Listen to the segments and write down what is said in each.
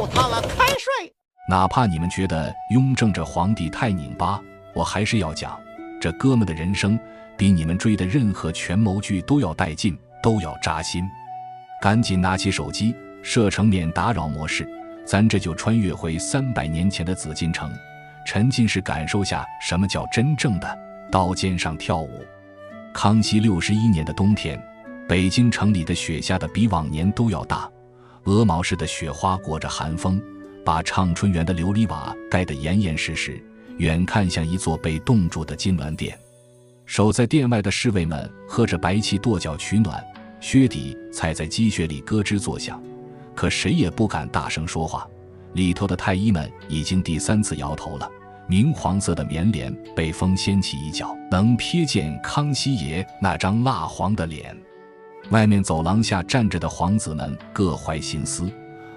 就他了开睡。哪怕你们觉得雍正这皇帝太拧巴，我还是要讲，这哥们的人生比你们追的任何权谋剧都要带劲，都要扎心。赶紧拿起手机设成免打扰模式，咱这就穿越回300年前的紫禁城，沉浸式感受下什么叫真正的刀尖上跳舞。康熙61年的冬天，北京城里的雪下的比往年都要大，鹅毛似的雪花裹着寒风，把畅春园的琉璃瓦盖得严严实实，远看像一座被冻住的金銮殿。守在殿外的侍卫们喝着白气跺脚取暖，靴底踩在积雪里咯吱作响，可谁也不敢大声说话。里头的太医们已经第3次摇头了，明黄色的棉帘被风掀起一角，能瞥见康熙爷那张蜡黄的脸。外面走廊下站着的皇子们各怀心思，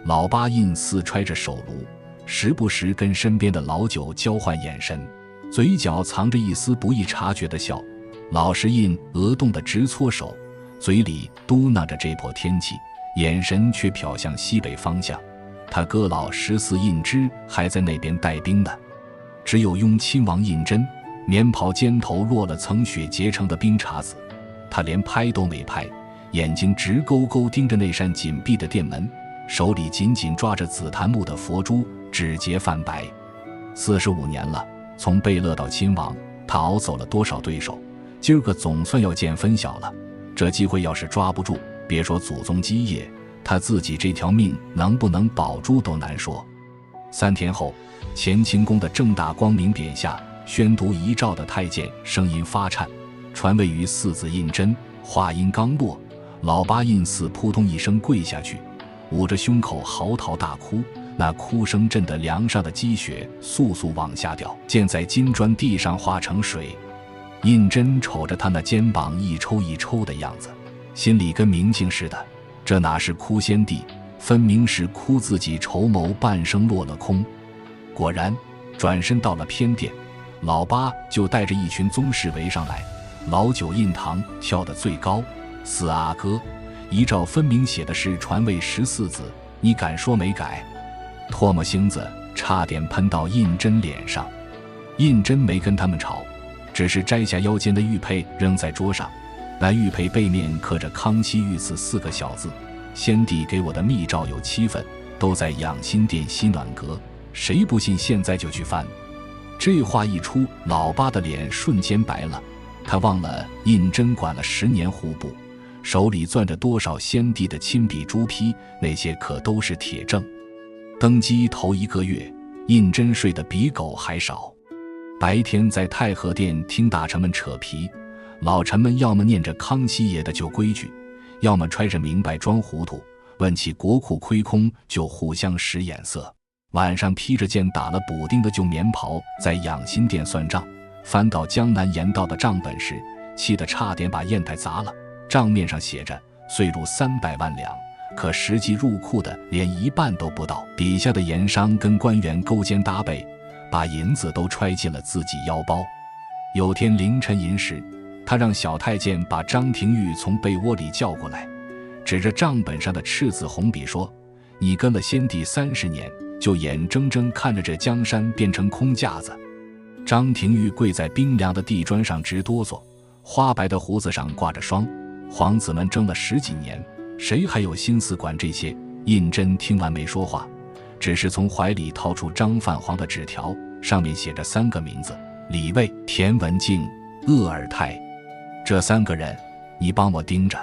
老八印似揣着手炉，时不时跟身边的老九交换眼神，嘴角藏着一丝不易察觉的笑。老实印额冻得直搓手，嘴里嘟囔着这破天气，眼神却瞟向西北方向。他哥老14印之还在那边带兵呢。只有雍亲王胤禛，棉袍肩头落了层雪结成的冰碴子，他连拍都没拍，眼睛直勾勾盯着那扇紧闭的殿门，手里紧紧抓着紫檀木的佛珠，指节泛白。45年了，从贝勒到亲王，他熬走了多少对手，今儿个总算要见分晓了。这机会要是抓不住，别说祖宗基业，他自己这条命能不能保住都难说。3天后，乾清宫的正大光明匾下，宣读遗诏的太监声音发颤，传位于4子胤禛。话音刚落，老八胤祀扑通一声跪下去，捂着胸口嚎啕大哭，那哭声震得梁上的积雪簌簌往下掉，溅在金砖地上化成水。胤禛瞅着他那肩膀一抽一抽的样子，心里跟明镜似的，这哪是哭先帝，分明是哭自己筹谋半生落了空。果然转身到了偏殿，老八就带着一群宗室围上来。老九胤堂跳得最高，4阿哥，遗诏分明写的是传位14子，你敢说没改？唾沫星子差点喷到胤禛脸上。胤禛没跟他们吵，只是摘下腰间的玉佩扔在桌上，那玉佩背面刻着康熙御赐4个小字，先帝给我的密诏有7份，都在养心殿西暖阁，谁不信现在就去翻。这话一出，老八的脸瞬间白了，他忘了胤禛管了10年户部，手里攥着多少先帝的亲笔朱批，那些可都是铁证。登基头1个月，胤禛睡得比狗还少，白天在太和殿听大臣们扯皮，老臣们要么念着康熙爷的旧规矩，要么揣着明白装糊涂，问起国库亏空就互相使眼色。晚上披着件打了补丁的旧棉袍在养心殿算账，翻到江南盐道的账本时，气得差点把砚台砸了。账面上写着岁入300万两，可实际入库的连1半都不到。底下的盐商跟官员勾肩搭背，把银子都揣进了自己腰包。有天凌晨寅时，他让小太监把张廷玉从被窝里叫过来，指着账本上的赤字红笔说：“你跟了先帝30年，就眼睁睁看着这江山变成空架子。”张廷玉跪在冰凉的地砖上直哆嗦，花白的胡子上挂着霜。皇子们争了10几年，谁还有心思管这些？胤禛听完没说话，只是从怀里掏出张泛黄的纸条，上面写着3个名字：李卫、田文镜、鄂尔泰。这3个人，你帮我盯着，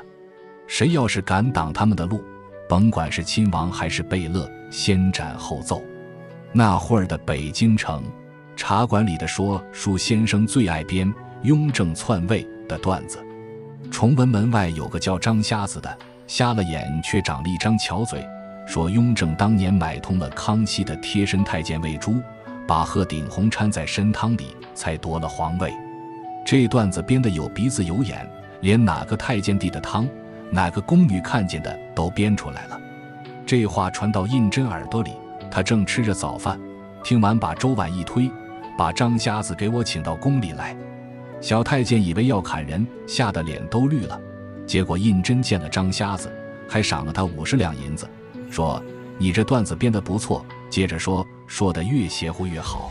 谁要是敢挡他们的路，甭管是亲王还是贝勒，先斩后奏。那会儿的北京城，茶馆里的说书先生最爱编雍正篡位的段子。崇文门外有个叫张瞎子的，瞎了眼却长了一张巧嘴，说雍正当年买通了康熙的贴身太监魏珠，把鹤顶红掺在参汤里，才夺了皇位。这段子编得有鼻子有眼，连哪个太监递的汤，哪个宫女看见的都编出来了。这话传到胤禛耳朵里，他正吃着早饭，听完把粥碗一推，把张瞎子给我请到宫里来。小太监以为要砍人，吓得脸都绿了。结果胤禛见了张瞎子，还赏了他50两银子，说：“你这段子编得不错，接着说，说得越邪乎越好。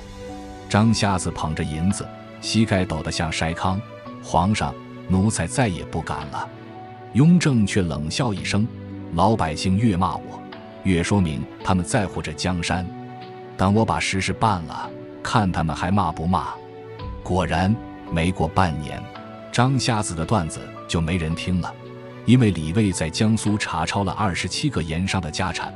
张瞎子捧着银子，膝盖抖得像筛糠。皇上，奴才再也不敢了。雍正却冷笑一声，老百姓越骂我，越说明他们在乎这江山。等我把实事办了，看他们还骂不骂。果然，没过半年，张瞎子的段子就没人听了，因为李卫在江苏查抄了27个盐商的家产，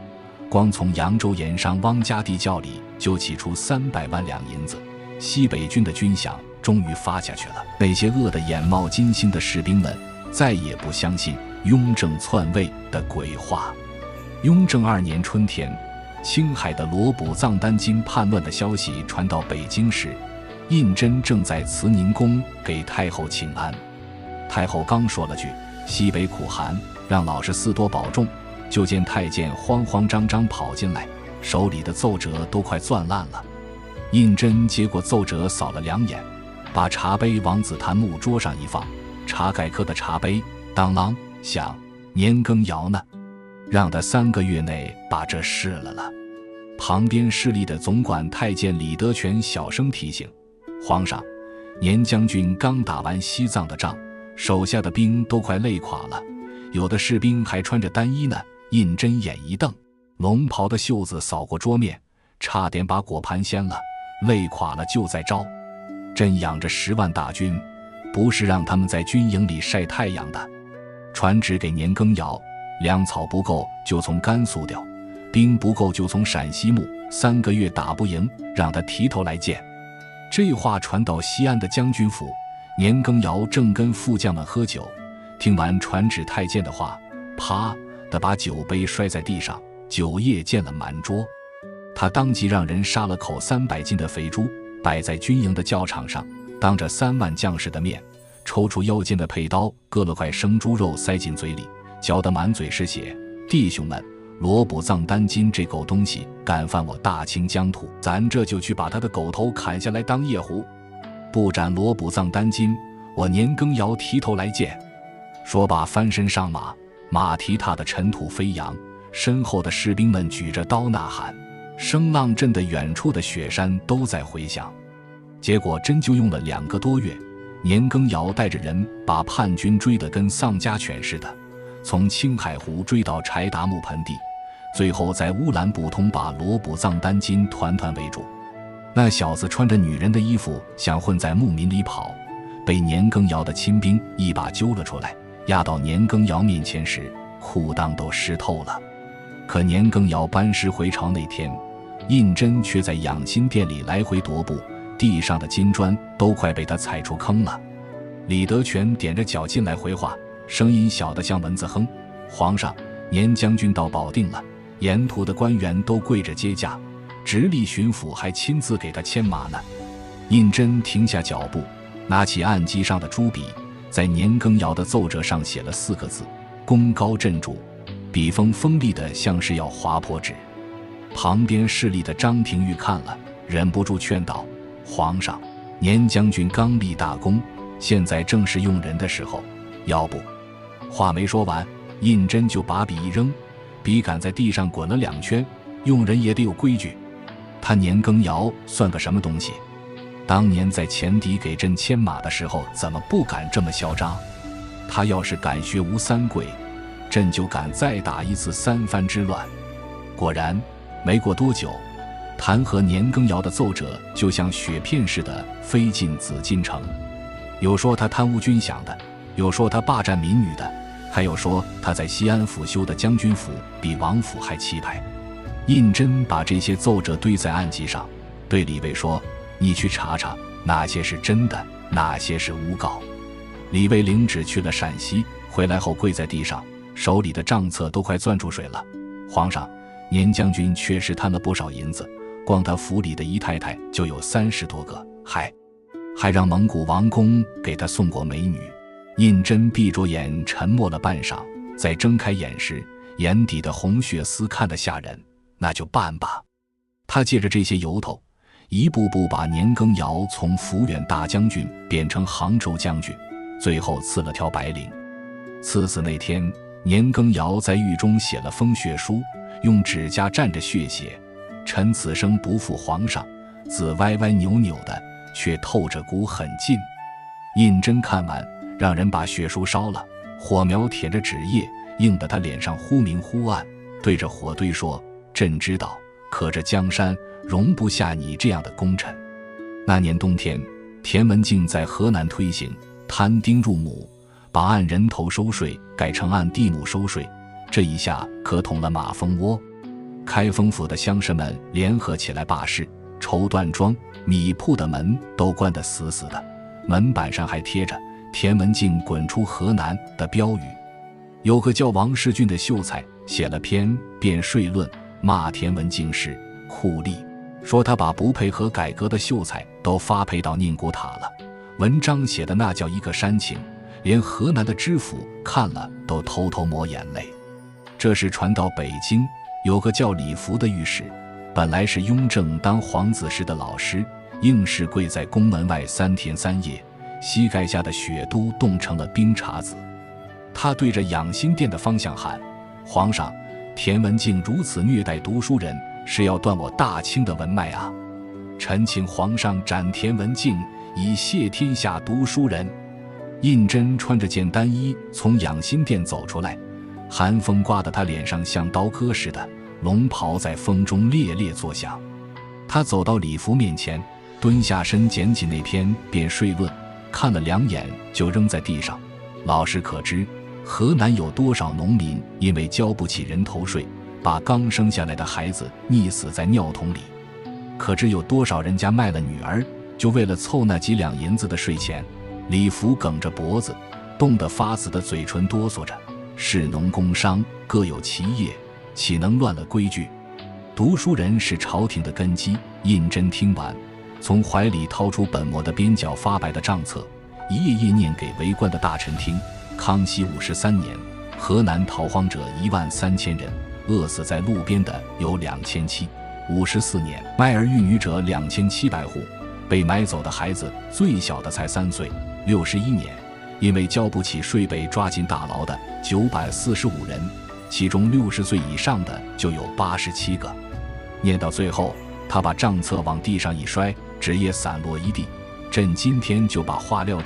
光从扬州盐商汪家地窖里就起出300万两银子。西北军的军饷终于发下去了。那些饿得眼冒金星的士兵们再也不相信雍正篡位的鬼话。雍正2年春天，青海的罗卜藏丹津叛乱的消息传到北京时，胤禛正在慈宁宫给太后请安。太后刚说了句西北苦寒，让老实4多保重，就见太监慌慌张张跑进来，手里的奏折都快攥烂了。胤禛接过奏折扫了2眼，把茶杯往紫檀木桌上一放，茶盖磕的茶杯当啷响，年羹尧呢？让他3个月内把这释了。旁边势力的总管太监李德全小声提醒皇上，年将军刚打完西藏的仗，手下的兵都快累垮了，有的士兵还穿着单衣呢。胤禛眼一瞪，龙袍的袖子扫过桌面，差点把果盘掀了。累垮了就在招，朕养着10万大军，不是让他们在军营里晒太阳的。传旨给年羹尧，粮草不够就从甘肃调，兵不够就从陕西募，3个月打不赢，让他提头来见。这话传到西安的将军府，年羹尧正跟副将们喝酒，听完传旨太监的话，啪地把酒杯摔在地上，酒液溅了满桌。他当即让人杀了口300斤的肥猪，摆在军营的教场上，当着3万将士的面，抽出腰间的佩刀，割了块生猪肉塞进嘴里，嚼得满嘴是血。弟兄们，罗卜藏丹津这狗东西敢犯我大清疆土，咱这就去把他的狗头砍下来当夜壶。不斩罗卜藏丹津，我年羹尧提头来见。说罢翻身上马，马蹄踏得尘土飞扬，身后的士兵们举着刀呐喊，声浪震得远处的雪山都在回响。结果真就用了2个多月，年羹尧带着人把叛军追得跟丧家犬似的，从青海湖追到柴达木盆地，最后在乌兰布通把罗卜藏丹津团团围住。那小子穿着女人的衣服想混在牧民里跑，被年羹尧的亲兵一把揪了出来，压到年羹尧面前时，裤裆都湿透了。可年羹尧班师回朝那天，胤禛却在养心殿里来回踱步，地上的金砖都快被他踩出坑了。李德全踮着脚进来回话，声音小得像蚊子哼：皇上，年将军到保定了，沿途的官员都跪着接驾，直隶巡抚还亲自给他牵马呢。胤禛停下脚步，拿起案几上的朱笔，在年羹尧的奏折上写了4个字：功高震主，笔锋锋利的像是要划破纸。旁边势力的张廷玉看了，忍不住劝道：皇上，年将军刚立大功，现在正是用人的时候，要不……话没说完，胤禛就把笔一扔，笔杆在地上滚了2圈。用人也得有规矩，他年羹尧算个什么东西？当年在前敌给朕牵马的时候，怎么不敢这么嚣张？他要是敢学吴三桂，朕就敢再打一次3藩之乱。果然，没过多久，弹劾年羹尧的奏折就像雪片似的飞进紫禁城。有说他贪污军饷的，有说他霸占民女的，还有说他在西安府修的将军府比王府还气派。胤禛把这些奏折堆在案几上，对李卫说：你去查查哪些是真的，哪些是诬告。李卫领旨去了陕西，回来后跪在地上，手里的账册都快攥出水了。皇上，年将军确实贪了不少银子，光他府里的姨太太就有30多个，还让蒙古王公给他送过美女。胤禛闭着眼沉默了半晌，再睁开眼时，眼底的红血丝看得吓人。那就办吧。他借着这些由头，一步步把年羹尧从抚远大将军变成杭州将军，最后赐了条白绫。赐死那天，年羹尧在狱中写了封血书，用指甲蘸着血写：臣此生不负皇上，字歪歪扭扭的，却透着股狠劲。胤禛看完，让人把血书烧了，火苗舔着纸页，映得他脸上忽明忽暗，对着火堆说：朕知道，可这江山容不下你这样的功臣。那年冬天，田文镜在河南推行摊丁入亩，把按人头收税改成按地亩收税，这一下可捅了马蜂窝。开封府的乡绅们联合起来罢市，绸缎庄、米铺的门都关得死死的，门板上还贴着田文镜滚出河南的标语。有个叫王世俊的秀才写了篇辩税论，骂田文镜是酷吏，说他把不配合改革的秀才都发配到宁古塔了。文章写的那叫一个煽情，连河南的知府看了都偷偷抹眼泪。这事传到北京，有个叫李福的御史，本来是雍正当皇子时的老师，硬是跪在宫门外3天3夜，膝盖下的雪都冻成了冰碴子。他对着养心殿的方向喊：皇上，田文镜如此虐待读书人，是要断我大清的文脉啊！臣请皇上斩田文镜，以谢天下读书人。胤禛穿着件单衣从养心殿走出来，寒风刮得他脸上像刀割似的，龙袍在风中猎猎作响。他走到李福面前，蹲下身捡起那篇辩税论，看了2眼就扔在地上。老师可知河南有多少农民因为交不起人头税，把刚生下来的孩子溺死在尿桶里？可知有多少人家卖了女儿，就为了凑那几两银子的税钱？李福梗着脖子，冻得发紫的嘴唇哆嗦着。士农工商各有其业，岂能乱了规矩？读书人是朝廷的根基。胤禛听完，从怀里掏出本磨的边角发白的账册，一页页念给围观的大臣听。康熙53年，河南逃荒者13000人，饿死在路边的有2700。54年，卖儿育女者2700户，被买走的孩子最小的才3岁。61年，因为交不起税被抓进大牢的945人，其中60岁以上的就有87个。念到最后，他把账册往地上一摔，纸页散落一地。朕今天就把话撂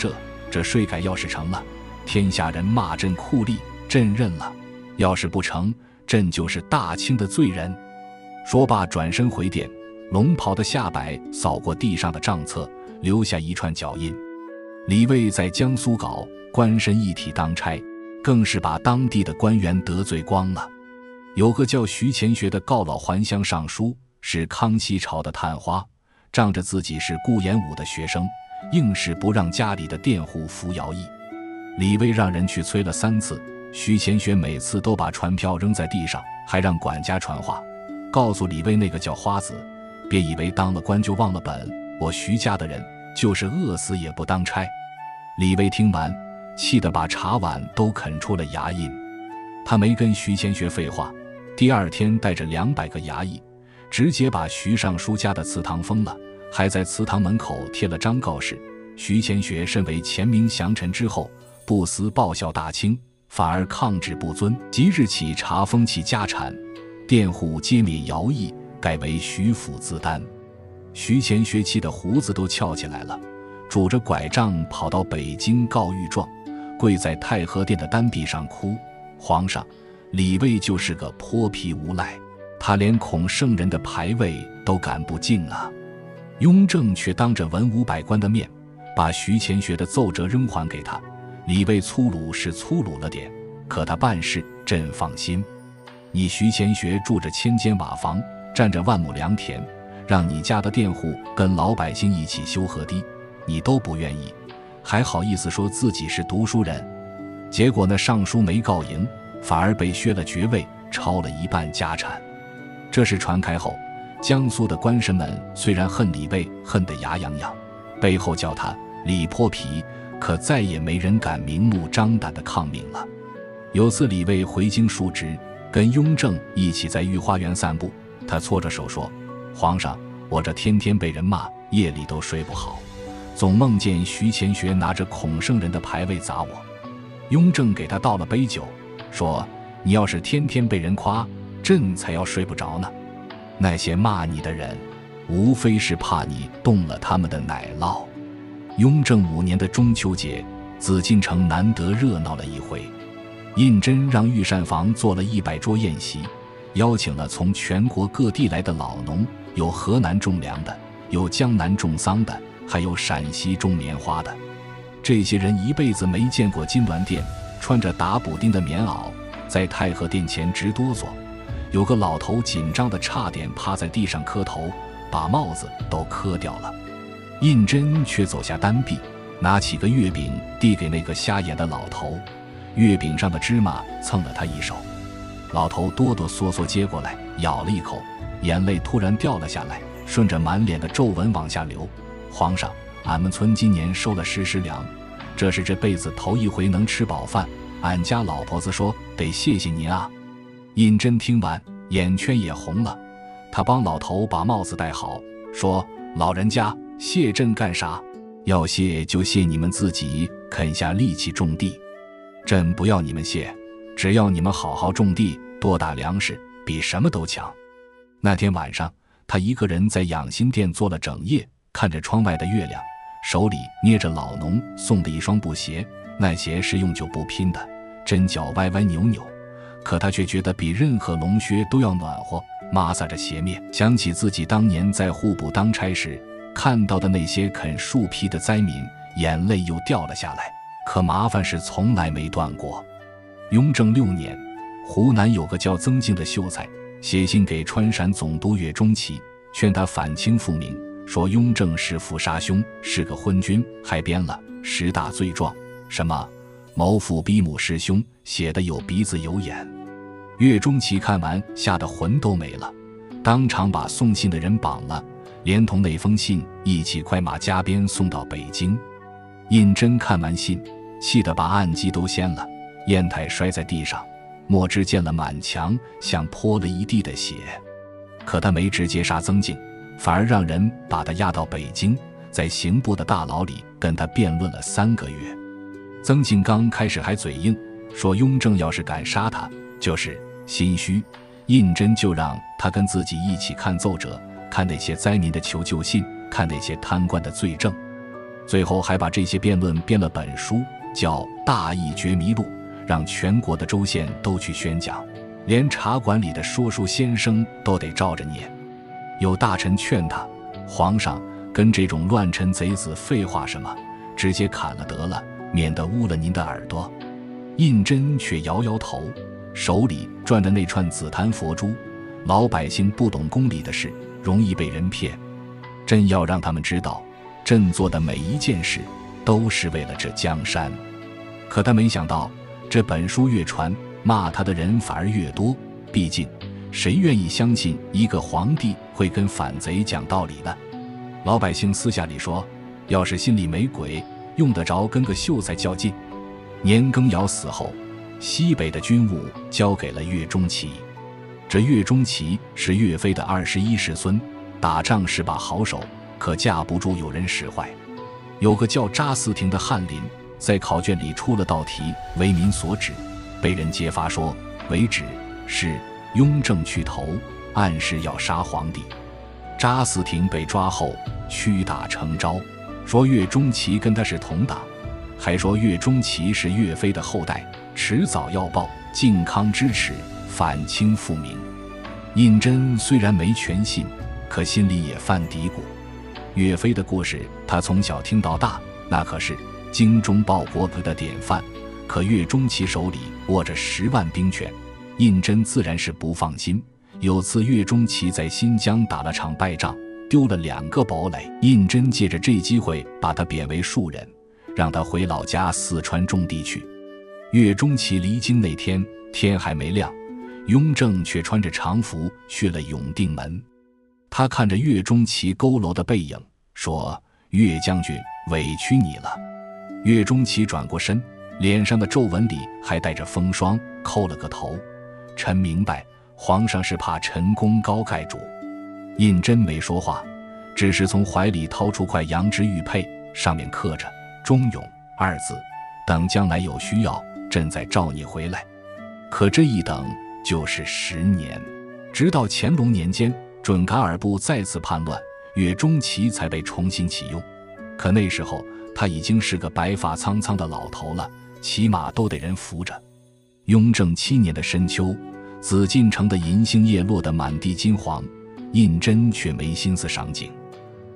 这税改要是成了，天下人骂朕酷吏，朕认了；要是不成，朕就是大清的罪人。说罢转身回殿，龙袍的下摆扫过地上的账册，留下一串脚印。李卫在江苏搞官绅一体当差，更是把当地的官员得罪光了。有个叫徐乾学的告老还乡尚书，是康熙朝的探花，仗着自己是顾炎武的学生，硬是不让家里的佃户服徭役。李卫让人去催了3次，徐乾学每次都把传票扔在地上，还让管家传话，告诉李卫那个叫花子，别以为当了官就忘了本，我徐家的人就是饿死也不当差。李卫听完，气得把茶碗都啃出了牙印。他没跟徐乾学废话，第2天带着200个衙役，直接把徐尚书家的祠堂封了，还在祠堂门口贴了张告示：徐乾学身为前明降臣之后，不思报效大清，反而抗旨不遵，即日起查封其家产，佃户皆免徭役，改为徐府自担。徐乾学气得胡子都翘起来了，拄着拐杖跑到北京告御状，跪在太和殿的单壁上哭：皇上，李卫就是个泼皮无赖，他连孔圣人的牌位都赶不进啊！雍正却当着文武百官的面，把徐乾学的奏折扔还给他。李卫粗鲁是粗鲁了点，可他办事朕放心。你徐乾学住着1000间瓦房，占着万亩良田，让你家的佃户跟老百姓一起修河堤，你都不愿意，还好意思说自己是读书人。结果那尚书没告赢，反而被削了爵位，抄了1半家产。这事传开后，江苏的官绅们虽然恨李卫恨得牙痒痒，背后叫他李泼皮，可再也没人敢明目张胆地抗命了。有次李卫回京述职，跟雍正一起在御花园散步，他搓着手说：皇上，我这天天被人骂，夜里都睡不好，总梦见徐乾学拿着孔圣人的牌位砸我。雍正给他倒了杯酒，说：“你要是天天被人夸，朕才要睡不着呢。那些骂你的人，无非是怕你动了他们的奶酪。”雍正5年的中秋节，紫禁城难得热闹了一回。胤禛让御膳房做了100桌宴席，邀请了从全国各地来的老农，有河南种粮的，有江南种桑的，还有陕西种棉花的。这些人一辈子没见过金銮殿，穿着打补丁的棉袄，在太和殿前直哆嗦。有个老头紧张的差点趴在地上磕头，把帽子都磕掉了。胤禛却走下单臂，拿起个月饼递给那个瞎眼的老头，月饼上的芝麻蹭了他一手。老头哆哆嗦嗦接过来，咬了一口，眼泪突然掉了下来，顺着满脸的皱纹往下流。皇上，俺们村今年收了10石粮，这是这辈子头一回能吃饱饭，俺家老婆子说得谢谢您啊。胤禛听完，眼圈也红了，他帮老头把帽子戴好，说：“老人家，谢朕干啥？要谢就谢你们自己肯下力气种地，朕不要你们谢，只要你们好好种地，多打粮食，比什么都强。”那天晚上，他一个人在养心殿坐了整夜，看着窗外的月亮，手里捏着老农送的一双布鞋，那鞋是用旧布拼的，针脚歪歪扭扭，可他却觉得比任何龙靴都要暖和，抹撒着鞋面，想起自己当年在户部当差时看到的那些啃树皮的灾民，眼泪又掉了下来。可麻烦是从来没断过。雍正6年，湖南有个叫曾静的秀才，写信给川陕总督岳钟琪，劝他反清复明，说雍正弑父杀兄，是个昏君，还编了10大罪状，什么谋父逼母弑兄，写得有鼻子有眼。岳钟琪看完吓得魂都没了，当场把送信的人绑了，连同那封信一起快马加鞭送到北京。胤禛看完信，气得把案几都掀了，砚台摔在地上，墨汁溅了满墙，像泼了一地的血。可他没直接杀曾静，反而让人把他押到北京，在刑部的大牢里跟他辩论了3个月。曾静刚开始还嘴硬，说雍正要是敢杀他，就是心虚。胤禛就让他跟自己一起看奏折，看那些灾民的求救信，看那些贪官的罪证，最后还把这些辩论编了本书，叫《大义觉迷录》，让全国的州县都去宣讲，连茶馆里的说书先生都得照着念。有大臣劝他，皇上跟这种乱臣贼子废话什么，直接砍了得了，免得污了您的耳朵。胤禛却摇摇头，手里转的那串紫檀佛珠，老百姓不懂公理的事，容易被人骗。朕要让他们知道，朕做的每一件事都是为了这江山。可他没想到，这本书越传，骂他的人反而越多。毕竟谁愿意相信一个皇帝会跟反贼讲道理呢？老百姓私下里说，要是心里没鬼，用得着跟个秀才较劲。年羹尧死后，西北的军务交给了岳钟琪。这岳钟琪是岳飞的21世孙，打仗是把好手，可架不住有人使坏。有个叫查嗣庭的翰林，在考卷里出了道题，为民所指，被人揭发说为指是雍正去头，暗示要杀皇帝。查嗣庭被抓后屈打成招，说岳钟琪跟他是同党，还说岳钟琪是岳飞的后代，迟早要报，靖康之耻，反清复明。胤禛虽然没全信，可心里也犯嘀咕。岳飞的故事他从小听到大，那可是精忠报国的典范，可岳钟琪手里握着10万兵权，胤禛自然是不放心。有次岳钟琪在新疆打了场败仗，丢了2个堡垒，胤禛借着这机会把他贬为庶人，让他回老家四川种地去。岳钟琪离京那天，天还没亮，雍正却穿着常服去了永定门。他看着岳钟琪佝偻的背影，说：“岳将军，委屈你了。”岳钟琪转过身，脸上的皱纹里还带着风霜，叩了个头。臣明白，皇上是怕臣功高盖主。胤禛没说话，只是从怀里掏出块羊脂玉佩，上面刻着忠勇2字，等将来有需要，朕再召你回来。可这一等就是10年。直到乾隆年间，准噶尔部再次叛乱，岳钟琪才被重新启用。可那时候他已经是个白发苍苍的老头了，起码都得人扶着。雍正7年的深秋，紫禁城的银杏叶落得满地金黄，胤禛却没心思赏景。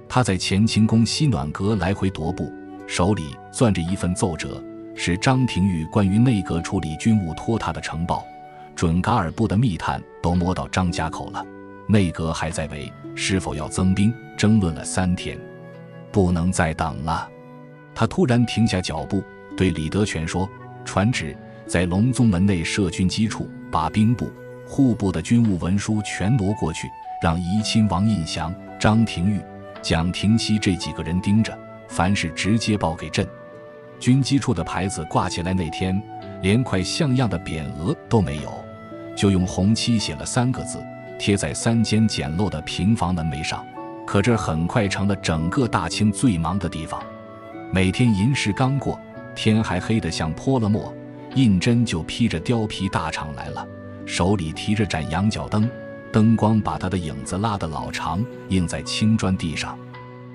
他在乾清宫西暖阁来回踱步，手里攥着一份奏折，是张廷玉关于内阁处理军务托他的呈报。准噶尔部的密探都摸到张家口了，内阁还在为是否要增兵争论了3天，不能再等了。他突然停下脚步，对李德全说：“传旨，在隆宗门内设军机处，把兵部、户部的军务文书全挪过去，让怡亲王胤祥、张廷玉、蒋廷锡这几个人盯着，凡事直接报给朕。”军机处的牌子挂起来那天，连块像样的匾额都没有，就用红漆写了3个字，贴在3间简陋的平房门楣上。可这很快成了整个大清最忙的地方。每天寅时刚过，天还黑得像泼了墨，胤禛就披着貂皮大氅来了，手里提着盏羊角灯，灯光把他的影子拉得老长，映在青砖地上。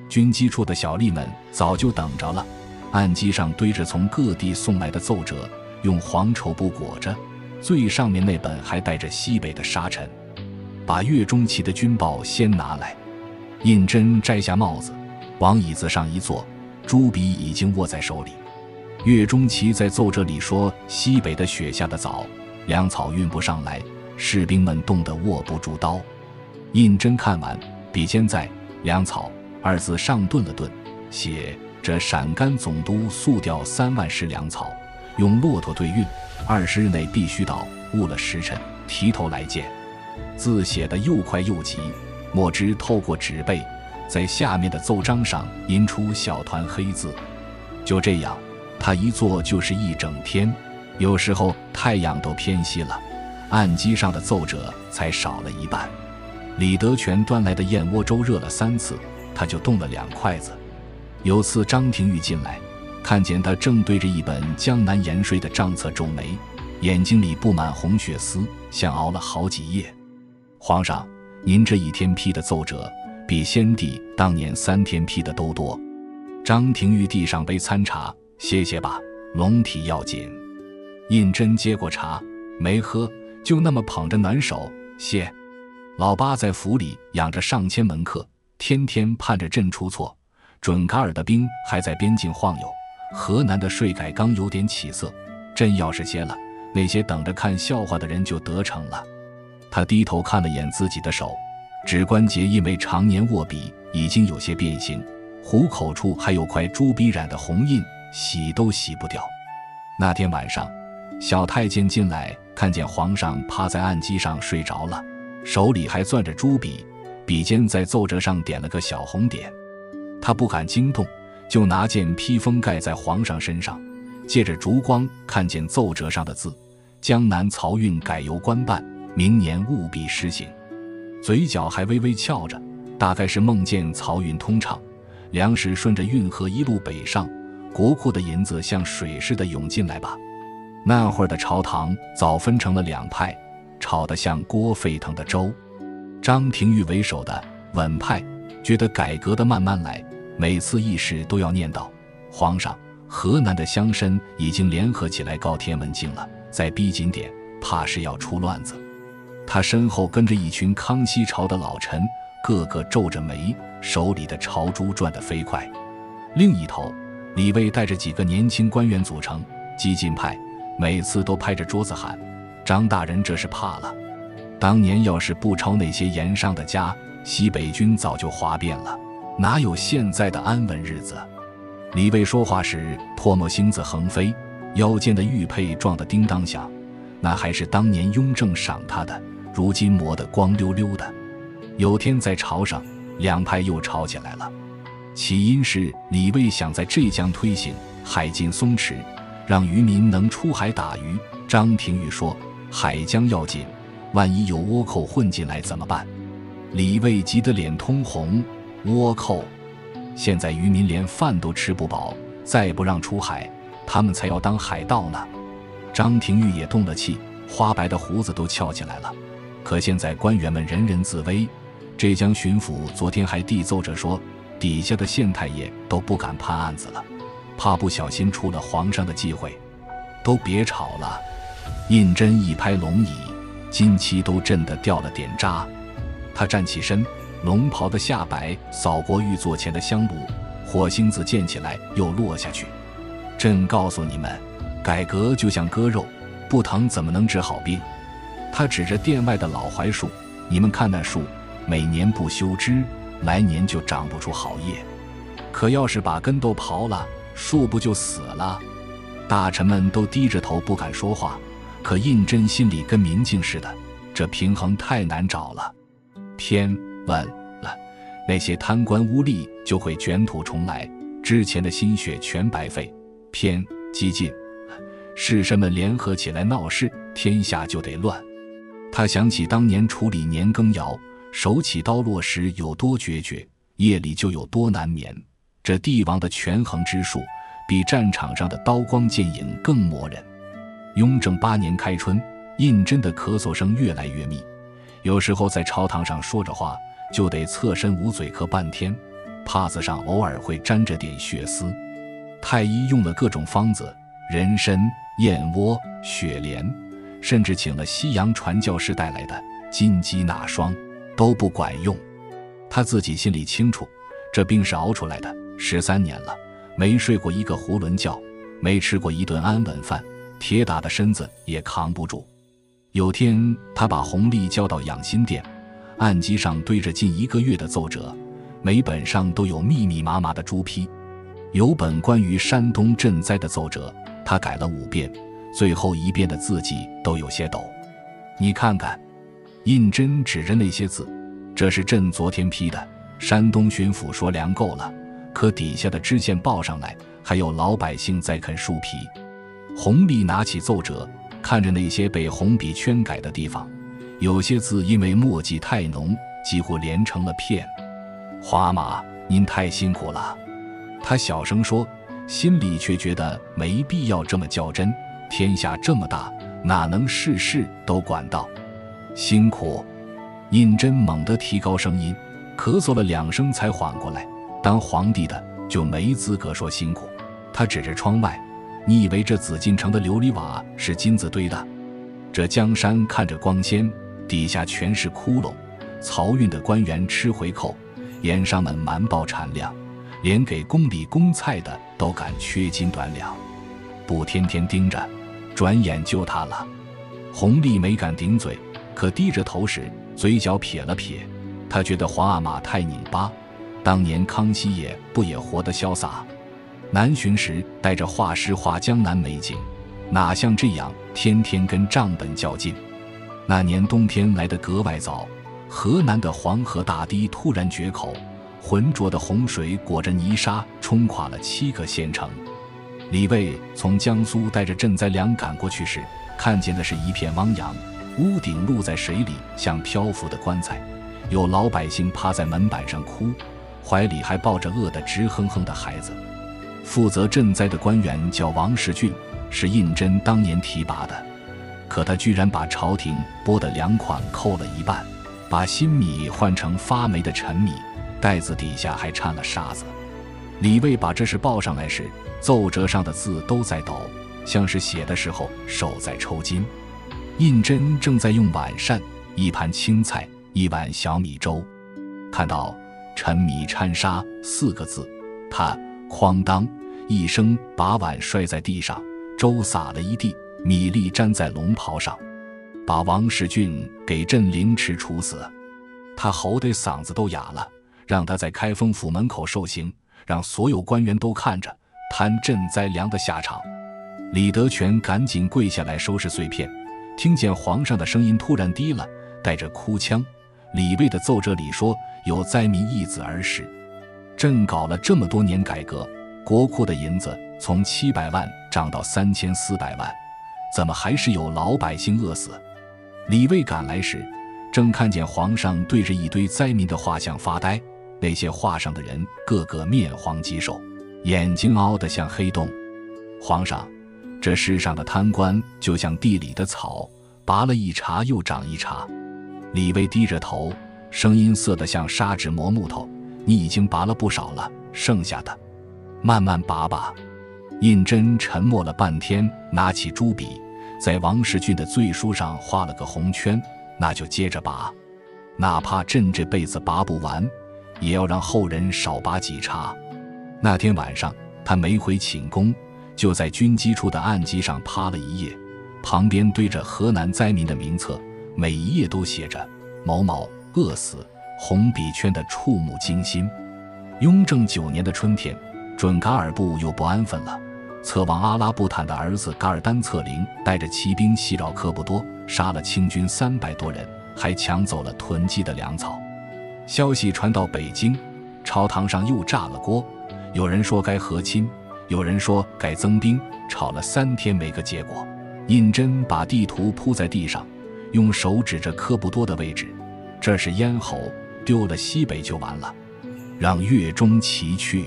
军机处的小吏们早就等着了，案几上堆着从各地送来的奏折，用黄绸布裹着，最上面那本还带着西北的沙尘。把岳钟琪的军报先拿来。胤禛摘下帽子，往椅子上一坐，朱笔已经握在手里。岳钟琪在奏折里说，西北的雪下得早，粮草运不上来，士兵们冻得握不住刀。胤禛看完，笔尖在粮草2字上顿了顿，写着陕甘总督速调3万石粮草，用骆驼对运，20日内必须到，误了时辰，提头来见。字写得又快又急，墨汁透过纸背，在下面的奏章上印出小团黑字。就这样，他一坐就是一整天，有时候太阳都偏西了，案几上的奏折才少了一半。李德全端来的燕窝粥热了3次，他就动了2筷子。有次张廷玉进来，看见他正对着一本江南盐税的账册皱眉，眼睛里布满红血丝，像熬了好几夜。皇上，您这一天批的奏折比先帝当年3天批的都多。张廷玉递上杯参茶，谢谢吧，龙体要紧。胤禛接过茶，没喝，就那么捧着暖手，谢。老八在府里养着上千门客，天天盼着朕出错。准噶尔的兵还在边境晃悠，河南的税改刚有点起色，朕要是歇了，那些等着看笑话的人就得逞了。他低头看了眼自己的手，指关节因为常年握笔已经有些变形，虎口处还有块朱笔染的红印，洗都洗不掉。那天晚上，小太监进来，看见皇上趴在案几上睡着了，手里还攥着朱笔，笔尖在奏折上点了个小红点。他不敢惊动，就拿件披风盖在皇上身上，借着烛光看见奏折上的字：江南漕运改由官办，明年务必施行。嘴角还微微翘着，大概是梦见漕运通畅，粮食顺着运河一路北上，国库的银子像水似的涌进来吧。那会儿的朝堂早分成了2派，吵得像锅沸腾的粥。张廷玉为首的稳派觉得改革的慢慢来，每次议事都要念叨：皇上，河南的乡绅已经联合起来告天文镜了，再逼紧点，怕是要出乱子。他身后跟着一群康熙朝的老臣，个个皱着眉，手里的朝珠转得飞快。另一头，李卫带着几个年轻官员组成激进派，每次都拍着桌子喊：张大人这是怕了，当年要是不抄那些盐商的家，西北军早就哗变了，哪有现在的安稳日子。李卫说话时唾沫星子横飞，腰间的玉佩撞得叮当响，那还是当年雍正赏他的，如今磨得光溜溜的。有天在朝上，2派又吵起来了。起因是李卫想在浙江推行海禁松弛，让渔民能出海打鱼。张廷玉说，海疆要紧，万一有倭寇混进来怎么办？李卫急得脸通红，倭寇？现在渔民连饭都吃不饱，再不让出海，他们才要当海盗呢。张廷玉也动了气，花白的胡子都翘起来了。可现在官员们人人自危，浙江巡抚昨天还递奏着说，底下的县太爷都不敢判案子了，怕不小心出了皇上的忌讳。都别吵了。胤禛一拍龙椅，金漆都震得掉了点渣。他站起身，龙袍的下摆扫过御座前的香炉，火星子溅起来又落下去。朕告诉你们，改革就像割肉，不疼怎么能治好病？他指着殿外的老槐树，你们看那树，每年不修枝，来年就长不出好叶。可要是把根都刨了，树不就死了？大臣们都低着头不敢说话，可胤禛心里跟明镜似的，这平衡太难找了。偏问了，那些贪官污吏就会卷土重来，之前的心血全白费。偏激进，士绅们联合起来闹事，天下就得乱。他想起当年处理年羹尧，手起刀落时有多决绝，夜里就有多难眠。这帝王的权衡之术，比战场上的刀光剑影更磨人。雍正8年开春，胤禛的咳嗽声越来越密，有时候在朝堂上说着话，就得侧身捂嘴咳半天，帕子上偶尔会沾着点血丝。太医用了各种方子，人参、燕窝、雪莲，甚至请了西洋传教士带来的金鸡纳霜，都不管用。他自己心里清楚，这病是熬出来的，13年了，没睡过一个囫囵觉，没吃过一顿安稳饭，铁打的身子也扛不住。有天他把弘历叫到养心殿，案几上堆着近1个月的奏折，每本上都有密密麻麻的朱批。有本关于山东赈灾的奏折，他改了5遍，最后1遍的字迹都有些抖。你看看，胤禛指着那些字，这是朕昨天批的。山东巡抚说粮够了，可底下的知县报上来，还有老百姓在啃树皮。弘历拿起奏折，看着那些被红笔圈改的地方，有些字因为墨迹太浓，几乎连成了片。华马，您太辛苦了。他小声说，心里却觉得没必要这么较真，天下这么大，哪能事事都管到。辛苦。胤禛猛地提高声音，咳嗽了2声才缓过来。当皇帝的就没资格说辛苦。他指着窗外，你以为这紫禁城的琉璃瓦是金子堆的？这江山看着光鲜，底下全是窟窿。漕运的官员吃回扣，盐商们瞒报产量，连给宫里供菜的都敢缺斤短两。不天天盯着，转眼就塌了。弘历没敢顶嘴，可低着头时嘴角撇了撇，他觉得皇阿玛太拧巴。当年康熙爷不也活得潇洒？南巡时带着画师画江南美景，哪像这样天天跟账本较劲。那年冬天来得格外早，河南的黄河大堤突然决口，浑浊的洪水裹着泥沙冲垮了7个县城。李卫从江苏带着赈灾粮赶过去时，看见的是一片汪洋，屋顶露在水里像漂浮的棺材，有老百姓趴在门板上哭，怀里还抱着饿得直哼哼的孩子。负责赈灾的官员叫王世俊，是胤禛当年提拔的，可他居然把朝廷拨的粮款扣了1半，把新米换成发霉的陈米，袋子底下还掺了沙子。李卫把这事报上来时，奏折上的字都在抖，像是写的时候手在抽筋。胤禛正在用碗膳，一盘青菜，1碗小米粥，看到陈米掺沙4个字，他哐当一声把碗摔在地上，粥洒了一地，米粒粘在龙袍上，把王世俊给朕凌迟处死。他吼得嗓子都哑了，让他在开封府门口受刑，让所有官员都看着贪赈灾粮的下场。李德全赶紧跪下来收拾碎片，听见皇上的声音突然低了，带着哭腔。李卫的奏折里说有灾民一子而逝。朕搞了这么多年改革，国库的银子从700万涨到3400万，怎么还是有老百姓饿死？李卫赶来时，正看见皇上对着一堆灾民的画像发呆，那些画上的人个个面黄肌瘦，眼睛凹得像黑洞。皇上，这世上的贪官就像地里的草，拔了一茬又长一茬。李卫低着头，声音涩得像砂纸磨木头，你已经拔了不少了，剩下的慢慢拔吧。胤禛沉默了半天，拿起朱笔，在王世俊的罪书上画了个红圈，那就接着拔，哪怕朕这辈子拔不完，也要让后人少拔几茬。那天晚上他没回寝宫，就在军机处的案几上趴了一夜，旁边堆着河南灾民的名册，每一页都写着某某饿死，红笔圈的触目惊心。雍正9年的春天，准噶尔部又不安分了，策王阿拉布坦的儿子噶尔丹策凌带着骑兵袭扰科布多，杀了清军300多人，还抢走了囤积的粮草。消息传到北京，朝堂上又炸了锅，有人说该和亲，有人说该增兵，吵了3天没个结果。胤禛把地图铺在地上，用手指着科布多的位置，这是咽喉，丢了西北就完了，让岳钟琪去。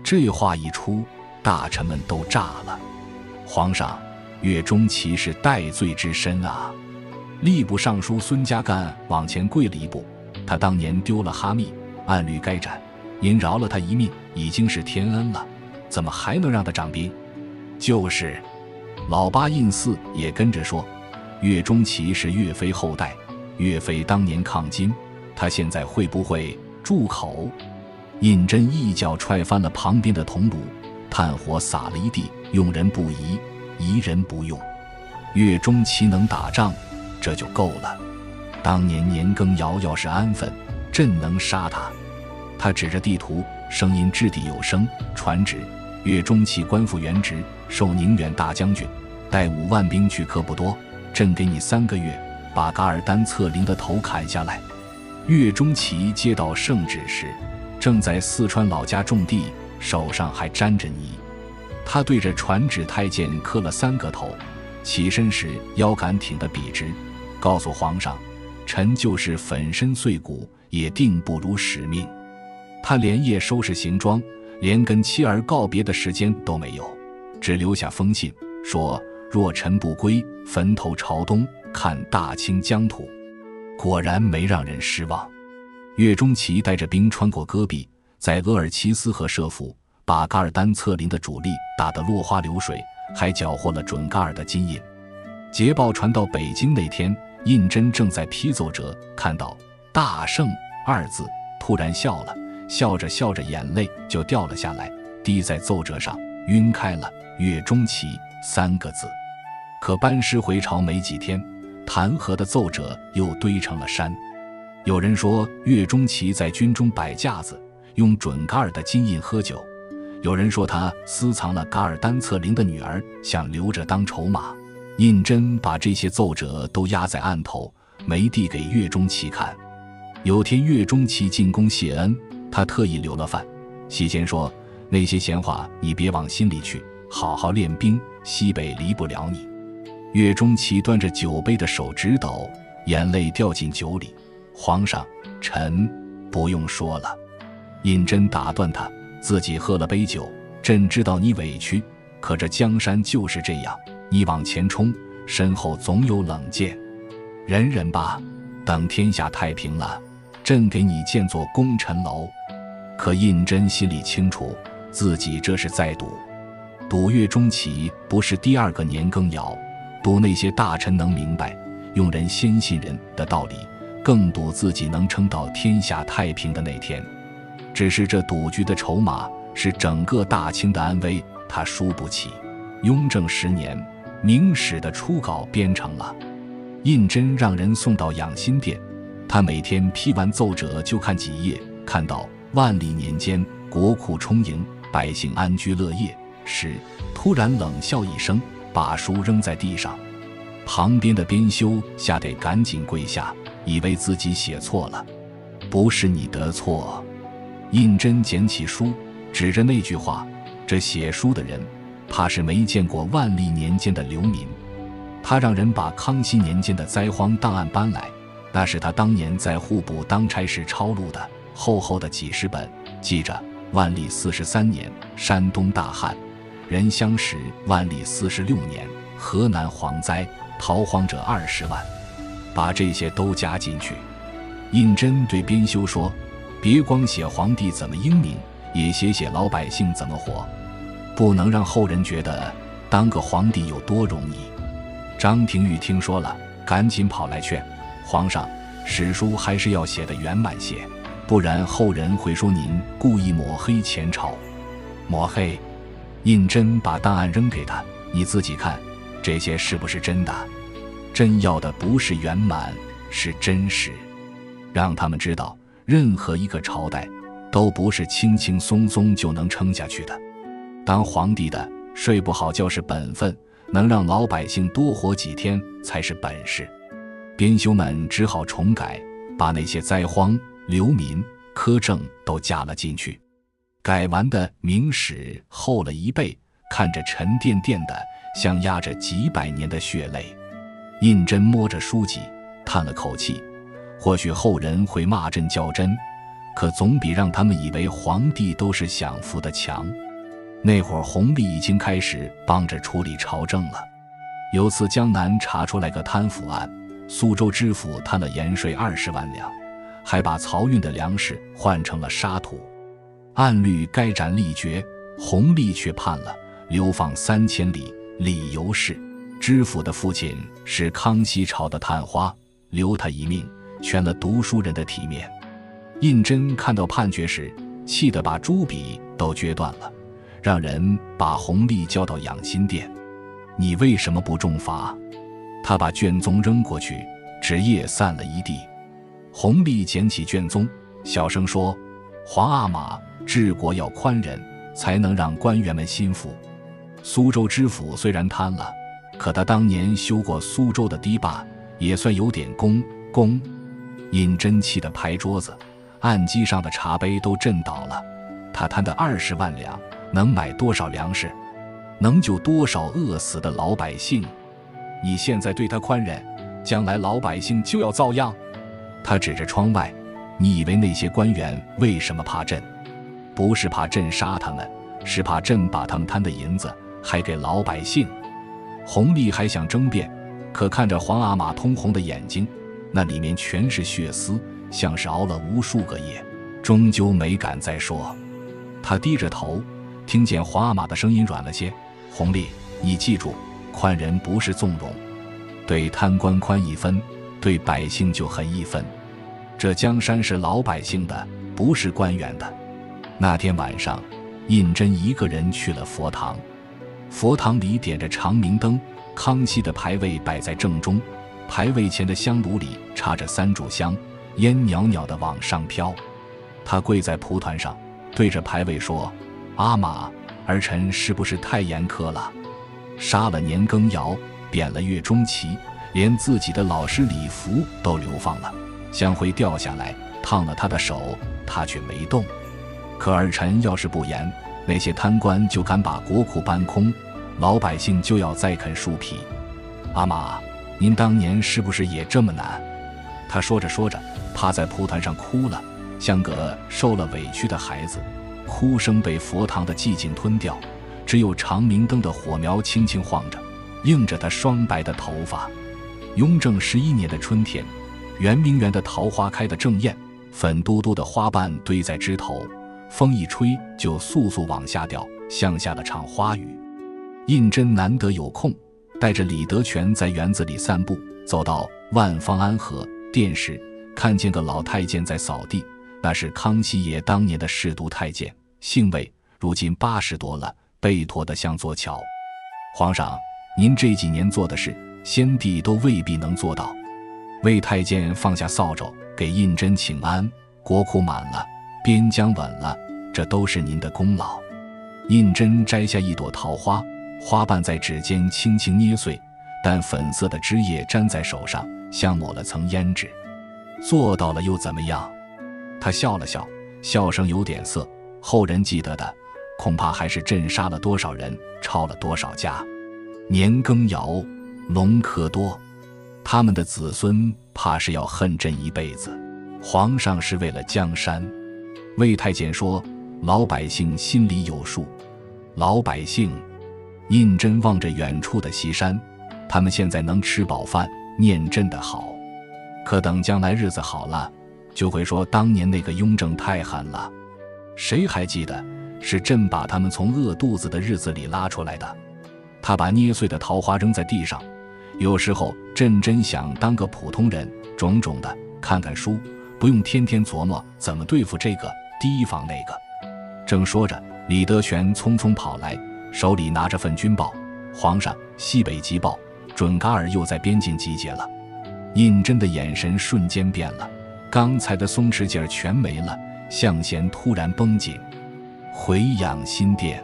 这话一出，大臣们都炸了。皇上，岳钟琪是戴罪之身啊！吏部尚书孙家淦往前跪了一步，他当年丢了哈密，按律该斩，您饶了他一命，已经是天恩了，怎么还能让他掌兵？就是。老八胤祀也跟着说，岳钟琪是岳飞后代，岳飞当年抗金，他现在会不会住口？胤禛一脚踹翻了旁边的铜炉，炭火撒了一地，用人不疑，疑人不用。岳钟琪能打仗，这就够了。当年年羹尧要是安分，朕能杀他。他指着地图，声音掷地有声，传旨：岳钟琪官复原职，授宁远大将军，带5万兵去科布多，朕给你3个月，把噶尔丹策凌的头砍下来。岳钟琪接到圣旨时，正在四川老家种地，手上还沾着泥。他对着传旨太监磕了3个头，起身时腰杆挺得笔直，告诉皇上，臣就是粉身碎骨，也定不辱使命。他连夜收拾行装，连跟妻儿告别的时间都没有，只留下封信，说若臣不归，坟头朝东，看大清疆土。果然没让人失望。岳钟琪带着兵穿过戈壁，在额尔齐斯河设伏，把噶尔丹策凌的主力打得落花流水，还缴获了准噶尔的金印。捷报传到北京那天，胤禛正在批奏折，看到大胜2字，突然笑了，笑着笑着眼泪就掉了下来，滴在奏折上，晕开了，岳钟琪3个字。可班师回朝没几天，弹劾的奏折又堆成了山。有人说岳钟琪在军中摆架子，用准噶尔的金印喝酒，有人说他私藏了噶尔丹策凌的女儿，想留着当筹码。胤禛把这些奏折都压在案头，没递给岳钟琪看。有天岳钟琪进宫谢恩，他特意留了饭，席间说，那些闲话你别往心里去，好好练兵，西北离不了你。岳钟琪端着酒杯的手直抖，眼泪掉进酒里。皇上，臣不用说了。胤禛打断他，自己喝了杯酒，朕知道你委屈，可这江山就是这样，你往前冲，身后总有冷箭。忍忍吧，等天下太平了，朕给你建座功臣楼。可胤禛心里清楚，自己这是在赌。赌岳钟琪不是第2个年羹尧，赌那些大臣能明白用人先信人的道理，更赌自己能撑到天下太平的那天。只是这赌局的筹码是整个大清的安危，他输不起。雍正10年，明史的初稿编成了，胤禛让人送到养心殿，他每天批完奏折就看几页，看到万历年间国库充盈，百姓安居乐业时，突然冷笑一声，把书扔在地上。旁边的编修吓得赶紧跪下，以为自己写错了。不是你的错。胤禛捡起书，指着那句话，这写书的人怕是没见过万历年间的流民。他让人把康熙年间的灾荒档案搬来，那是他当年在户部当差时抄录的，厚厚的几十本，记着万历43年山东大旱，人相识万历46年河南蝗灾，逃荒者20万，把这些都加进去。胤禛对编修说，别光写皇帝怎么英明，也写写老百姓怎么活，不能让后人觉得当个皇帝有多容易。张廷玉听说了，赶紧跑来劝皇上，史书还是要写得圆满些，不然后人会说您故意抹黑前朝。抹黑？胤禛把档案扔给他，你自己看，这些是不是真的？朕要的不是圆满，是真实。让他们知道，任何一个朝代都不是轻轻松松就能撑下去的。当皇帝的睡不好觉是本分，能让老百姓多活几天才是本事。编修们只好重改，把那些灾荒、流民、苛政都加了进去。改完的《明史》厚了1倍，看着沉甸甸的，像压着几百年的血泪。胤禛摸着书籍，叹了口气，或许后人会骂朕较真，可总比让他们以为皇帝都是享福的强。那会儿弘历已经开始帮着处理朝政了。有次江南查出来个贪腐案，苏州知府贪了盐税20万两，还把漕运的粮食换成了沙土。按律该斩立决，弘历却判了，流放3000里，理由是知府的父亲是康熙朝的探花，留他一命，全了读书人的体面。胤禛看到判决时，气得把朱笔都撅断了，让人把弘历交到养心殿。你为什么不重罚？他把卷宗扔过去，纸页散了一地。弘历捡起卷宗，小声说，皇阿玛，治国要宽仁，才能让官员们心服。苏州知府虽然贪了，可他当年修过苏州的堤坝，也算有点功。胤禛气得拍桌子，案几上的茶杯都震倒了。他贪的20万两，能买多少粮食？能救多少饿死的老百姓？你现在对他宽仁，将来老百姓就要遭殃。他指着窗外，你以为那些官员为什么怕朕？不是怕朕杀他们，是怕朕把他们贪的银子还给老百姓。弘历还想争辩，可看着皇阿玛通红的眼睛，那里面全是血丝，像是熬了无数个夜，终究没敢再说。他低着头，听见皇阿玛的声音软了些，弘历，你记住，宽仁不是纵容，对贪官宽1分，对百姓就狠1分。这江山是老百姓的，不是官员的。那天晚上，胤禛一个人去了佛堂，佛堂里点着长明灯，康熙的牌位摆在正中，牌位前的香炉里插着3炷香，烟袅袅地往上飘。他跪在蒲团上，对着牌位说，阿玛，儿臣是不是太严苛了？杀了年羹尧，贬了岳钟琪，连自己的老师李福都流放了，香灰掉下来烫了他的手，他却没动。可儿臣要是不严，那些贪官就敢把国库搬空，老百姓就要再啃树皮。阿玛，您当年是不是也这么难？他说着说着，趴在蒲团上哭了，像个受了委屈的孩子，哭声被佛堂的寂静吞掉，只有长明灯的火苗轻轻晃着，映着他双白的头发。雍正11年的春天，圆明园的桃花开得正艳，粉嘟嘟的花瓣堆在枝头，风一吹就簌簌往下掉，像下了场花雨。胤禛难得有空，带着李德全在园子里散步，走到万方安和殿时，看见个老太监在扫地，那是康熙爷当年的侍读太监，姓魏，如今80多了，背驼得像座桥。皇上，您这几年做的事，先帝都未必能做到。魏太监放下扫帚，给胤禛请安，国库满了，边疆稳了，这都是您的功劳。胤禛摘下一朵桃花，花瓣在指尖轻轻捏碎，但粉色的汁液粘在手上，像抹了层胭脂。做到了又怎么样？他笑了笑，笑声有点涩，后人记得的恐怕还是朕杀了多少人，抄了多少家。年羹尧、隆科多，他们的子孙怕是要恨朕一辈子。皇上是为了江山。魏太监说，老百姓心里有数。老百姓。胤禛望着远处的西山，他们现在能吃饱饭，念朕的好，可等将来日子好了，就会说当年那个雍正太狠了。谁还记得是朕把他们从饿肚子的日子里拉出来的？他把捏碎的桃花扔在地上，有时候朕真想当个普通人，种种的看看书，不用天天琢磨怎么对付这个提防那个。正说着，李德全匆匆跑来，手里拿着份军报，皇上，西北急报，准噶尔又在边境集结了。胤禛的眼神瞬间变了，刚才的松弛劲儿全没了，项弦突然绷紧，回养心殿。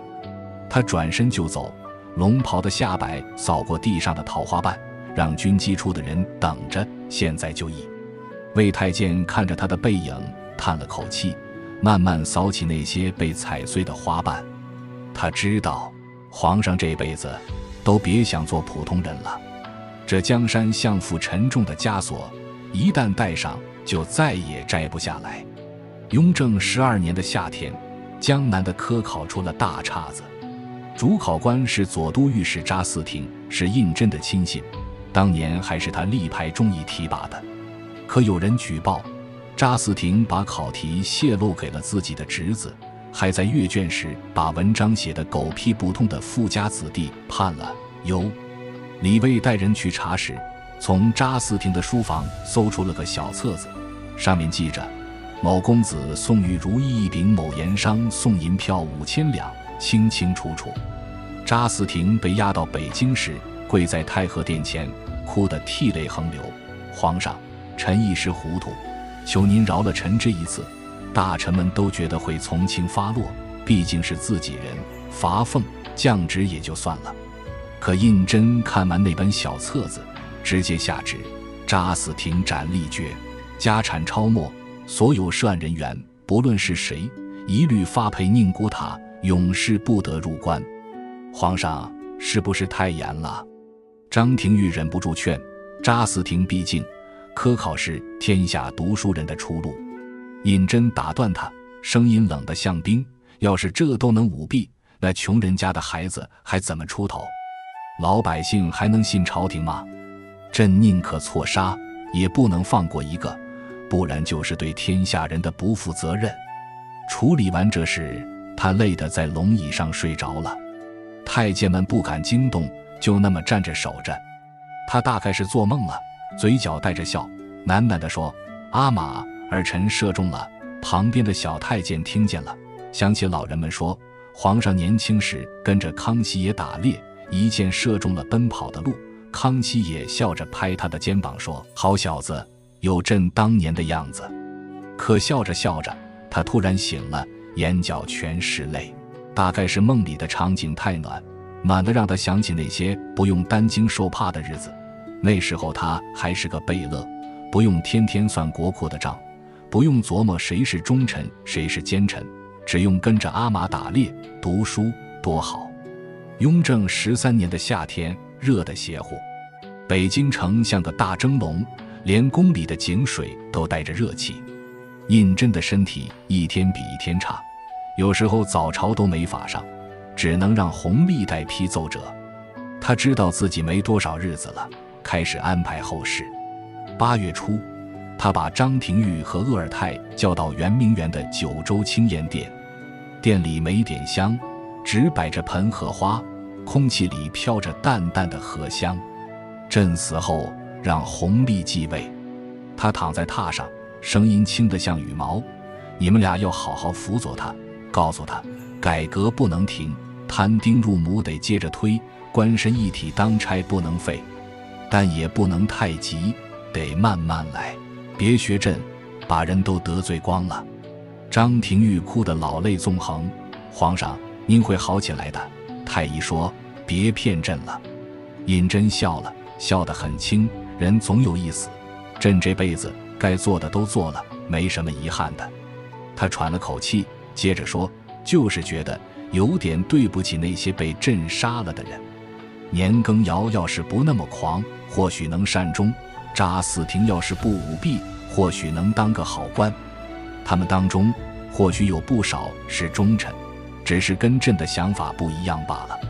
他转身就走，龙袍的下摆扫过地上的桃花瓣，让军机处的人等着，现在就议。魏太监看着他的背影，叹了口气，慢慢扫起那些被踩碎的花瓣。他知道，皇上这辈子都别想做普通人了。这江山像负沉重的枷锁，一旦戴上，就再也摘不下来。雍正12年的夏天，江南的科考出了大岔子。主考官是左都御史查嗣庭，是胤禛的亲信，当年还是他力排众议提拔的。可有人举报，查嗣庭把考题泄露给了自己的侄子，还在阅卷时把文章写得狗屁不通的富家子弟判了忧。李卫带人去查时，从查嗣庭的书房搜出了个小册子，上面记着某公子送与如意一饼某盐商送银票5000两，清清楚楚。查嗣庭被押到北京时，跪在太和殿前，哭得涕泪横流。皇上，臣一时糊涂，求您饶了臣这一次。大臣们都觉得会从轻发落，毕竟是自己人，罚俸降职也就算了。可胤禛看完那本小册子，直接下旨查嗣庭斩立决，家产超没，所有涉案人员不论是谁，一律发配宁古塔，永世不得入关。皇上是不是太严了？张廷玉忍不住劝查嗣庭，毕竟科考是天下读书人的出路。胤禛打断他，声音冷得像冰，要是这都能舞弊，那穷人家的孩子还怎么出头？老百姓还能信朝廷吗？朕宁可错杀，也不能放过一个，不然就是对天下人的不负责任。处理完这事，他累得在龙椅上睡着了。太监们不敢惊动，就那么站着守着。他大概是做梦了，嘴角带着笑，喃喃地说：“阿玛，儿臣射中了。”旁边的小太监听见了，想起老人们说，皇上年轻时跟着康熙爷打猎，一箭射中了奔跑的鹿。康熙爷笑着拍他的肩膀说：“好小子，有朕当年的样子。”可笑着笑着，他突然醒了，眼角全是泪。大概是梦里的场景太暖，暖得让他想起那些不用担惊受怕的日子。那时候他还是个贝勒，不用天天算国库的账，不用琢磨谁是忠臣谁是奸臣，只用跟着阿玛打猎读书，多好。雍正13年的夏天，热得邪乎，北京城像个大蒸笼，连宫里的井水都带着热气。胤禛的身体一天比一天差，有时候早朝都没法上，只能让弘历代批奏折。他知道自己没多少日子了，开始安排后事。8月初，他把张廷玉和鄂尔泰叫到圆明园的九州清烟殿，殿里没点香，只摆着盆荷花，空气里飘着淡淡的荷香。朕死后让弘历继位，他躺在榻上，声音轻得像羽毛，你们俩要好好辅佐他，告诉他改革不能停，摊丁入亩得接着推，官绅一体当差不能废，但也不能太急，得慢慢来，别学朕，把人都得罪光了。张廷玉哭得老泪纵横，皇上，您会好起来的。太医说，别骗朕了。胤禛笑了，笑得很轻，人总有一死，朕这辈子该做的都做了，没什么遗憾的。他喘了口气，接着说，就是觉得有点对不起那些被朕杀了的人。年羹尧要是不那么狂，或许能善终；查嗣庭要是不舞弊，或许能当个好官。他们当中或许有不少是忠臣，只是跟朕的想法不一样罢了。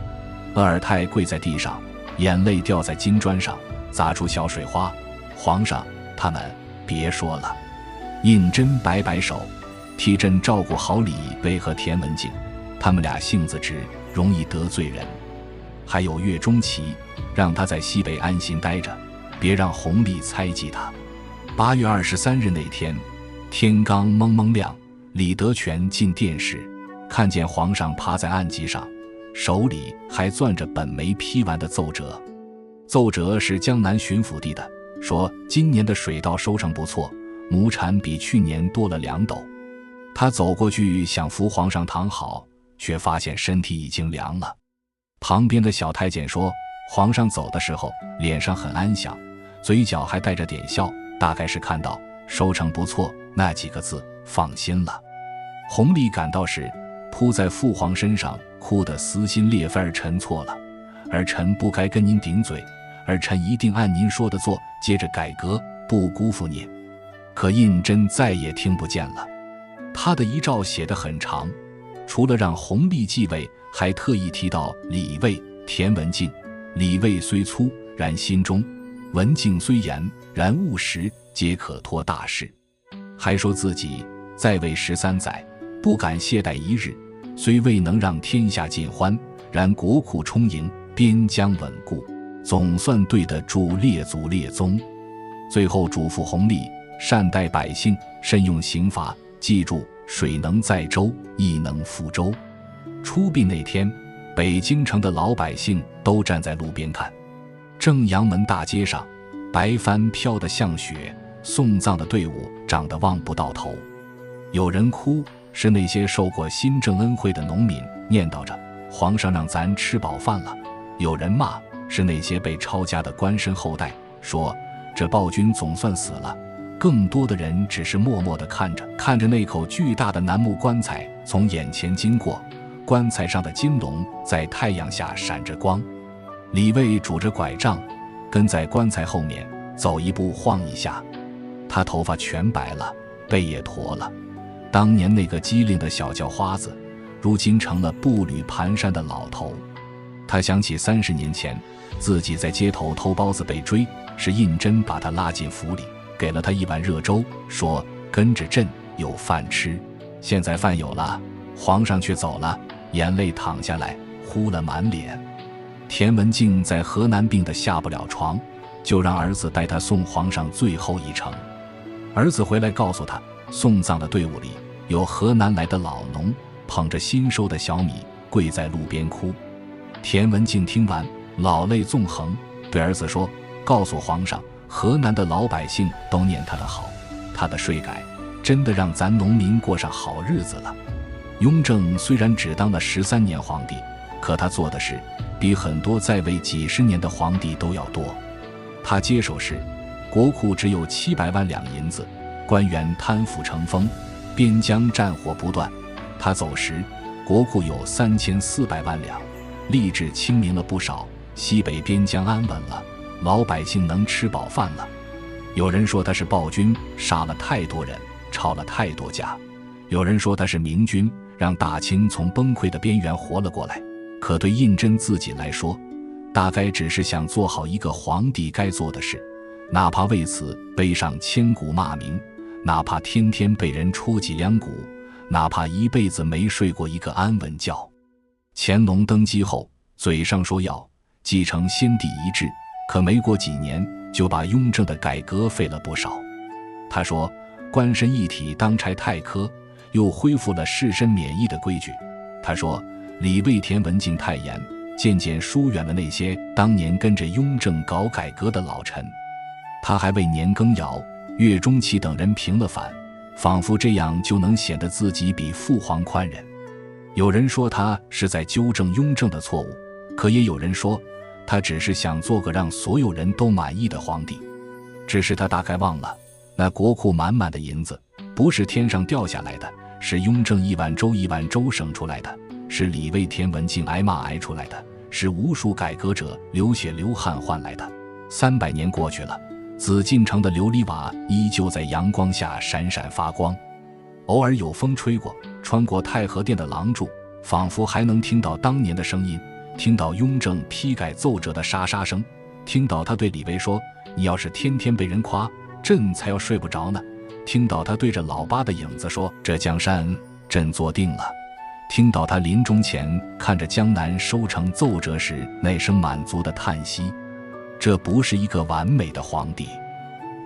鄂尔泰跪在地上，眼泪掉在金砖上，砸出小水花。皇上，他们别说了。胤禛摆摆手，替朕照顾好李卫和田文镜，他们俩性子直，容易得罪人。还有岳钟琪，让他在西北安心待着，别让弘历猜忌他。8月23日那天，天刚蒙蒙亮，李德全进殿时，看见皇上趴在案几上，手里还攥着本没批完的奏折。奏折是江南巡抚递的，说今年的水稻收成不错，亩产比去年多了2斗。他走过去想扶皇上躺好，却发现身体已经凉了。旁边的小太监说，皇上走的时候脸上很安详，嘴角还带着点笑，大概是看到收成不错那几个字放心了。弘历赶到时，扑在父皇身上，哭得撕心裂肺。儿臣错了，儿臣不该跟您顶嘴，儿臣一定按您说的做，接着改革，不辜负您。可胤禛再也听不见了。他的遗诏写得很长，除了让弘历继位，还特意提到李卫、田文镜。李卫虽粗，然心中；文镜虽严，然务实，皆可托大事。还说自己在位13载，不敢懈怠一日，虽未能让天下尽欢，然国库充盈，边疆稳固，总算对得住列祖列宗。最后嘱咐弘历善待百姓，慎用刑罚，记住水能载舟，亦能覆舟。出殡那天，北京城的老百姓都站在路边看。正阳门大街上，白帆飘得像雪，送葬的队伍长得望不到头。有人哭，是那些受过新政恩惠的农民，念叨着皇上让咱吃饱饭了。有人骂，是那些被抄家的官绅后代，说这暴君总算死了。更多的人只是默默地看着那口巨大的楠木棺材从眼前经过，棺材上的金龙在太阳下闪着光。李卫拄着拐杖，跟在棺材后面，走一步晃一下。他头发全白了，背也驼了。当年那个机灵的小叫花子，如今成了步履蹒跚的老头。他想起30年前自己在街头偷包子被追，是胤禛把他拉进府里，给了他一碗热粥，说跟着朕有饭吃。现在饭有了，皇上却走了，眼泪淌下来，呼了满脸。田文镜在河南病得下不了床，就让儿子带他送皇上最后一程。儿子回来告诉他，送葬的队伍里有河南来的老农，捧着新收的小米，跪在路边哭。田文镜听完，老泪纵横，对儿子说，告诉皇上，河南的老百姓都念他的好，他的税改真的让咱农民过上好日子了。雍正虽然只当了13年皇帝，可他做的事比很多在位几十年的皇帝都要多。他接手时，国库只有700万两银子，官员贪腐成风，边疆战火不断。他走时，国库有3400万两，吏治清明了不少，西北边疆安稳了，老百姓能吃饱饭了。有人说他是暴君，杀了太多人，抄了太多家；有人说他是明君，让大清从崩溃的边缘活了过来。可对胤禛自己来说，大概只是想做好一个皇帝该做的事，哪怕为此背上千古骂名，哪怕天天被人戳脊梁骨，哪怕一辈子没睡过一个安稳觉。乾隆登基后，嘴上说要继承先帝遗志，可没过几年就把雍正的改革废了不少。他说官绅一体当差太苛，又恢复了士绅免役的规矩。他说李卫田文镜太严，渐渐疏远了那些当年跟着雍正搞改革的老臣。他还为年羹尧、岳钟琪等人平了反，仿佛这样就能显得自己比父皇宽仁。有人说他是在纠正雍正的错误，可也有人说他只是想做个让所有人都满意的皇帝。只是他大概忘了，那国库满满的银子不是天上掉下来的，是雍正一碗粥省出来的，是李卫田文镜挨骂挨出来的，是无数改革者流血流汗换来的。300年过去了，紫禁城的琉璃瓦依旧在阳光下闪闪发光。偶尔有风吹过，穿过太和殿的廊柱，仿佛还能听到当年的声音，听到雍正批改奏折的沙沙声，听到他对李维说：“你要是天天被人夸，朕才要睡不着呢。”听到他对着老八的影子说：“这江山朕坐定了。”听到他临终前看着江南收成奏折时那声满足的叹息。这不是一个完美的皇帝，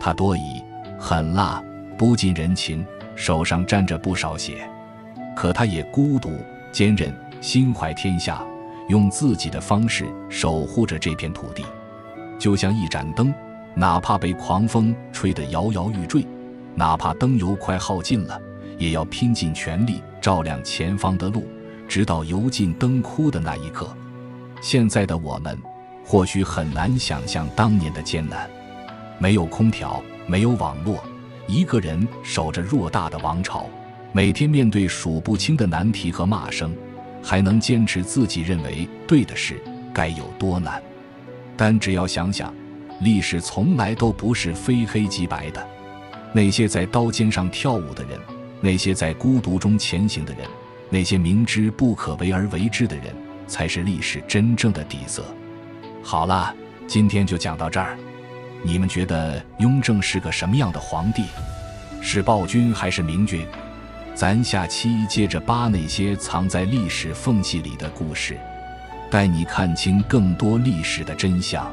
他多疑、狠辣、不近人情，手上沾着不少血，可他也孤独、坚韧，心怀天下，用自己的方式守护着这片土地。就像一盏灯，哪怕被狂风吹得摇摇欲坠，哪怕灯油快耗尽了，也要拼尽全力照亮前方的路，直到油尽灯枯的那一刻。现在的我们或许很难想象当年的艰难，没有空调，没有网络，一个人守着偌大的王朝，每天面对数不清的难题和骂声，还能坚持自己认为对的事，该有多难。但只要想想，历史从来都不是非黑即白的。那些在刀尖上跳舞的人，那些在孤独中前行的人，那些明知不可为而为之的人，才是历史真正的底色。好了，今天就讲到这儿。你们觉得雍正是个什么样的皇帝？是暴君还是明君？咱下期接着扒那些藏在历史缝隙里的故事，带你看清更多历史的真相。